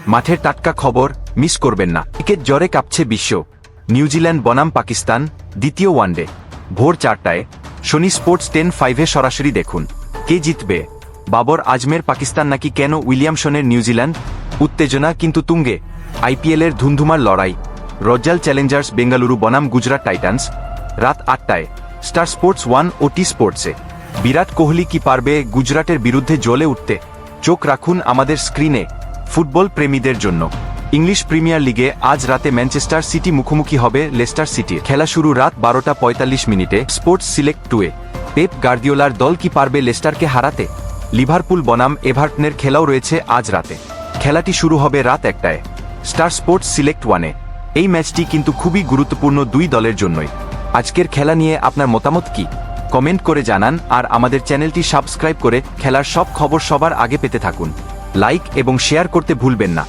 মাঠের টাটকা খবর মিস করবেন না। ক্রিকেট জ্বরে কাঁপছে বিশ্ব। নিউজিল্যান্ড বনাম পাকিস্তান দ্বিতীয় ওয়ানডে ভোর 4টায় শনি স্পোর্টস 10-5-এ সরাসরি দেখুন। কে জিতবে, বাবর আজমের পাকিস্তান নাকি কেন উইলিয়ামসনের নিউজিল্যান্ড? উত্তেজনা কিন্তু তুঙ্গে। আইপিএলের ধুন্ধুমার লড়াই। রজ্জাল চ্যালেঞ্জার্স বেঙ্গালুরু বনাম গুজরাট টাইটান্স রাত 8টায় স্টার স্পোর্টস 1 ও টি স্পোর্টসে। বিরাট কোহলি কি পারবে গুজরাটের বিরুদ্ধে জ্বলে উঠতে? চোখ রাখুন আমাদের স্ক্রিনে। ফুটবল প্রেমীদের জন্য ইংলিশ প্রিমিয়ার লিগে আজ রাতে ম্যানচেস্টার সিটি মুখোমুখি হবে লেস্টার সিটির। খেলা শুরু রাত 12:45 স্পোর্টস সিলেক্ট 2-এ। পেপ গার্দিওলার দল কি পারবে লেস্টারকে হারাতে? লিভারপুল বনাম এভারটনের খেলাও রয়েছে আজ রাতে। খেলাটি শুরু হবে রাত 1টায় স্টার স্পোর্টস সিলেক্ট 1-এ। এই ম্যাচটি কিন্তু খুবই গুরুত্বপূর্ণ দুই দলের জন্যই। আজকের খেলা নিয়ে আপনার মতামত কি? কমেন্ট করে জানান, আর আমাদের চ্যানেলটি সাবস্ক্রাইব করে খেলার সব খবর সবার আগে পেতে থাকুন। লাইক এবং শেয়ার করতে ভুলবেন না।